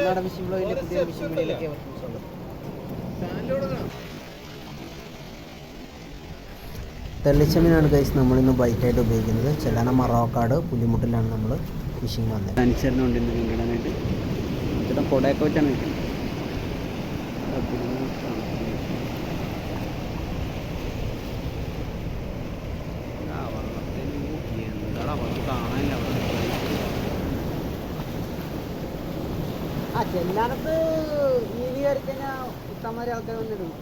Tamil Nadu phishing ബ്ലോഗിൻ്റെ പുതിയ phishing വീഡിയോയിലേക്ക് സ്വാഗതം. തെള്ളിച്ചെമ്മീനാണ് ഗൈസ് നമ്മളിന്ന് ബൈറ്റായിട്ട് ഉപയോഗിക്കുന്നത്. ചെല്ലാന മറവക്കാട് പുലിമുട്ടിലാണ് നമ്മൾ ഫിഷിംഗ് വന്നത്. അനുസരണമുണ്ട് ഇന്ന് മീൻകിടാനായിട്ട്. ചേട്ടാ കൊടയൊക്കെ വെച്ചാണ് നിൽക്കുന്നത്. ആ ചെല്ലാനത്ത് വീതി കയറി കഴിഞ്ഞാൽ ഇഷ്ടംമാരെ ആൾക്കാർ വന്നിടും.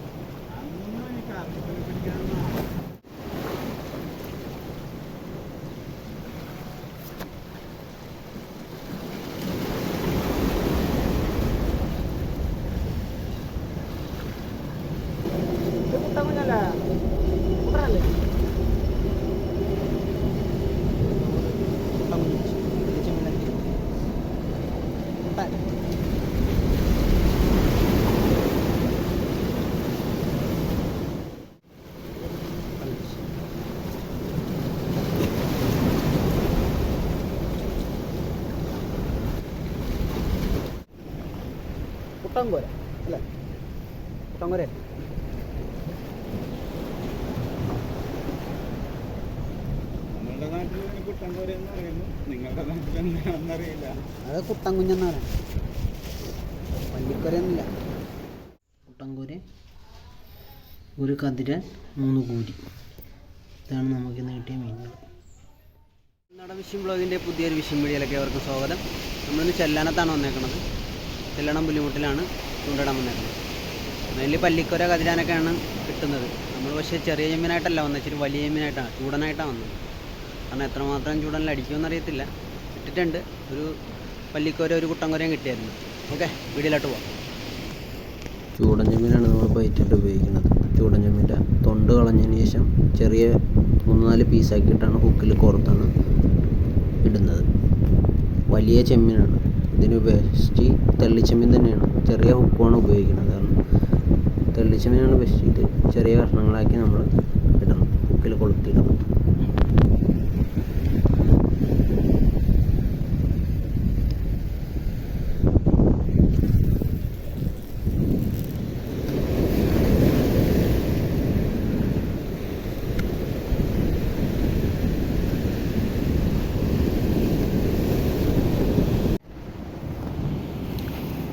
കുട്ടൻകോര അല്ലേ? കുട്ടൻകോര അത് കുട്ടൻകുഞ്ഞെന്ന് പറയാം. പള്ളിക്കോരയൊന്നുമില്ല. കുട്ടൻകോര, ഒരു കതിരൻ, 3 കൂരി. ഇതാണ് നമുക്ക് കിട്ടിയ മീനുകൾ. നമ്മുടെ ഫിഷിംഗ് ബ്ലോഗിൻ്റെ പുതിയൊരു ഫിഷിംഗ് വീഡിയോയിലേക്ക് അവർക്ക് സ്വാഗതം. നമ്മളിന്ന് ചെല്ലാനത്താണ് വന്നേക്കുന്നത്. ചെല്ലണം പുലിമുട്ടിലാണ് ചൂണ്ടിടാൻ വന്നേക്കുന്നത്. മെയിൻലി പള്ളിക്കോര കതിരാനൊക്കെയാണ് കിട്ടുന്നത്. നമ്മൾ പക്ഷേ ചെറിയ ചെമ്മീനായിട്ടല്ല വന്നത്, ഇച്ചിരി വലിയ ചെമ്മീനായിട്ടാണ്, ചൂടനായിട്ടാണ് വന്നത്. കാരണം എത്രമാത്രം ചൂടനിൽ അടിക്കുമെന്ന് അറിയത്തില്ല. ഇട്ടിട്ടുണ്ട്. ഒരു പള്ളിക്കോര, ഒരു കുട്ടൻകോരയും കിട്ടിയായിരുന്നു. ഓക്കെ, വീഡിയോയിലോട്ട് പോകാം. ചൂടൻ ചെമ്മീനാണ് നമ്മൾ ബൈറ്റായിട്ട് ഉപയോഗിക്കുന്നത്. ചൂടൻ ചെമ്മീൻ്റെ തൊണ്ട് കളഞ്ഞതിന് ശേഷം ചെറിയ 3-4 പീസാക്കിയിട്ടാണ് ഹുക്കിൽ കോർത്താണ് ഇടുന്നത്. വലിയ ചെമ്മീനാണ്. ഇതിന് ബെസ്റ്റ് തെള്ളിച്ചെമ്മീൻ തന്നെയാണ്. ചെറിയ ഹുക്കുമാണ് ഉപയോഗിക്കുന്നത്. കാരണം തെള്ളിച്ചെമ്മീനാണ് ബെസ്റ്റ്. ഇത് ചെറിയ കഷ്ണങ്ങളാക്കി നമ്മൾ ഇടണം, ഹുക്കിൽ കൊളുത്തിയിടണം.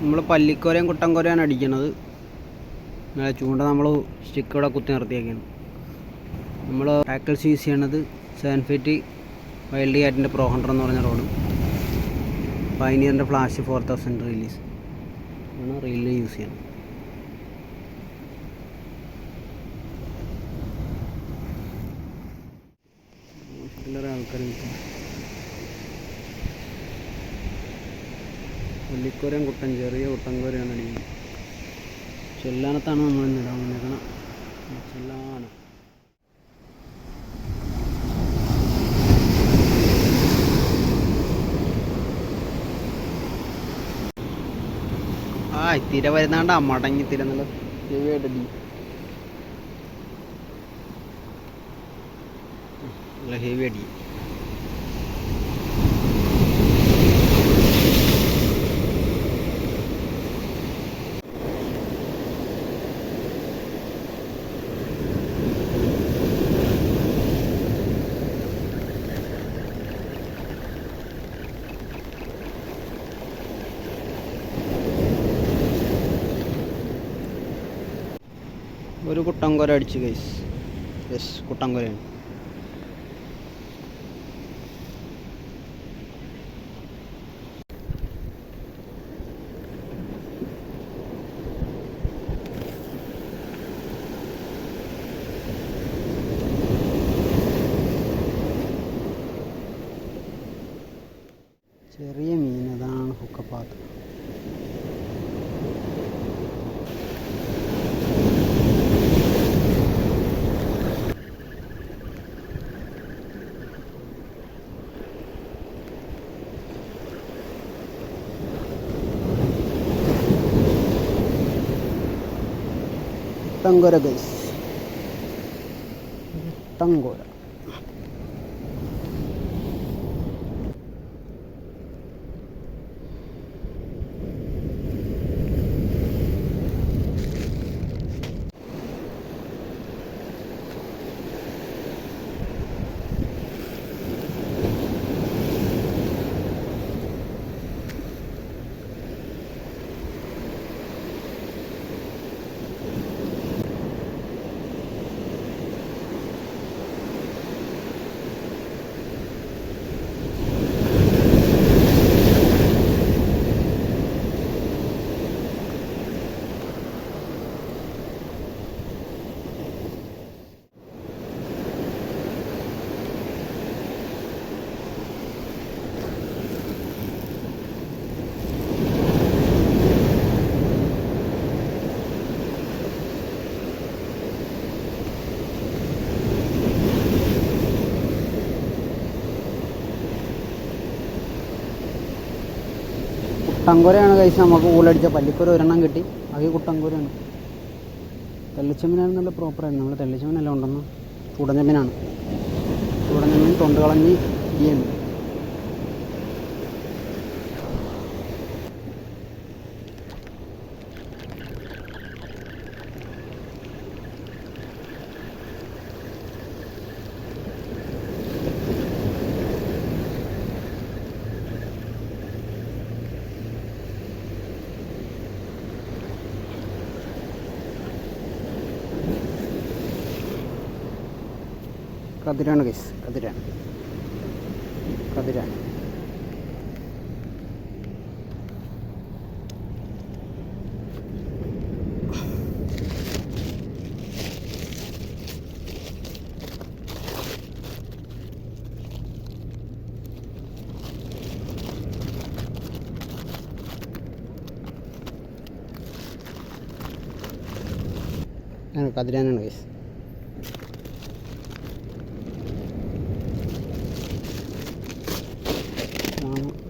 നമ്മൾ പള്ളിക്കോരയും കുട്ടൻകോരയാണ് അടിക്കുന്നത്. ചൂണ്ട നമ്മൾ സ്റ്റിക്ക് ഇവിടെ കുത്തി നിർത്തിയേക്കാണ്. നമ്മൾ ടാക്കിൾസ് യൂസ് ചെയ്യണത് 7 ഫീറ്റ് വൈൽഡ് കാറ്റിൻ്റെ പ്രോ 100 എന്ന് പറഞ്ഞ റോഡ്. പൈനിയറിൻ്റെ ഫ്ലാഷ് 4000 റിലീസ് ആണ് റീലിൽ യൂസ് ചെയ്യണം. ആൾക്കാർ പള്ളിക്കോരയും ചെറിയ കുട്ടൻകോരയാണ് അടിക്കുന്നത്. ചെല്ലാനത്താണ് നമ്മൾ ഇന്നിടാൻ വന്നേക്കണം. ചെല്ലാന തിര വരുന്നാണ്ട് മടങ്ങി തിര നല്ല ഹെവിയായിട്ടടി. നല്ല ഹെവി അടി. ഒരു കുട്ടൻകോര അടിച്ചു ഗൈസ്. യെസ്, കുട്ടൻകോരയാണ്. ചെറിയ മീൻ, അതാണ് ഹുക്കപ്പാത്ത്. കുട്ടൻകോര ഗൈസ്, കുട്ടൻകോര. കുട്ടൻകുരയാണ് കഴിച്ച് നമുക്ക് ഊലടിച്ച പല്ലിക്കുര ഒരെണ്ണം കിട്ടി. അത് കുട്ടൻകുരയാണ്. തെള്ളിച്ചെമ്മീനായിരുന്നല്ലോ പ്രോപ്പറായിരുന്നു. നമ്മൾ തെള്ളിച്ചെമ്മീനല്ല ഉണ്ടെന്ന് ചൂടഞ്ചെമ്മീനാണ്. ചൂടഞ്ചെമ്മീൻ തൊണ്ട് കളഞ്ഞ് ഇരിയാണ്. കതിരാണ് ഗൈസ്, കതിരാണ്. കതിരാനാണ് ഗൈസ്.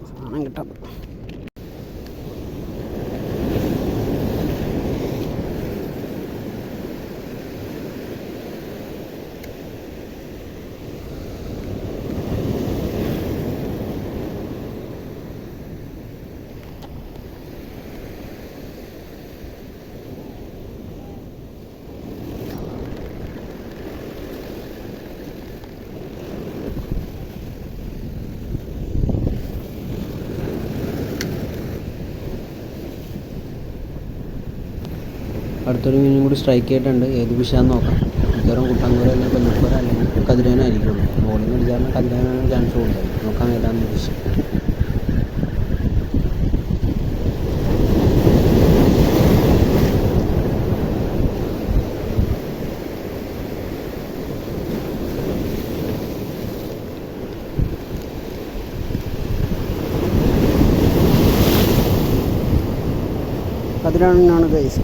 സാധനം കിട്ടാം. അടുത്തൊരു മീനും കൂടി സ്ട്രൈക്ക് ആയിട്ടുണ്ട്. ഏത് ഫിഷാന്ന് നോക്കാം. മിക്കവാറും കുട്ടൻകുര അല്ലെങ്കിൽ പല്ലിക്കുര അല്ലെങ്കിൽ കതിരാനായിരിക്കുള്ളൂ. ബോളിംഗ് അടിച്ചാൽ കതിരാനാണ് ചാൻസ് കൂടുതൽ. നോക്കാം ഏതാണെന്ന് ഫിഷ്. കതിരാനാണ് ഗൈസ്.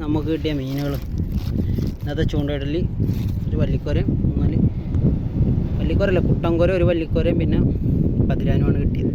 നമുക്ക് കിട്ടിയ മീനുകൾ ഇന്നത്തെ ചൂണ്ടയിടൽ ഒരു വല്ലിക്കോരയും 4 വല്ലിക്കോരല്ല കുട്ടൻകുര, ഒരു വല്ലിക്കോരയും പിന്നെ കതിരാനുമാണ് കിട്ടിയത്.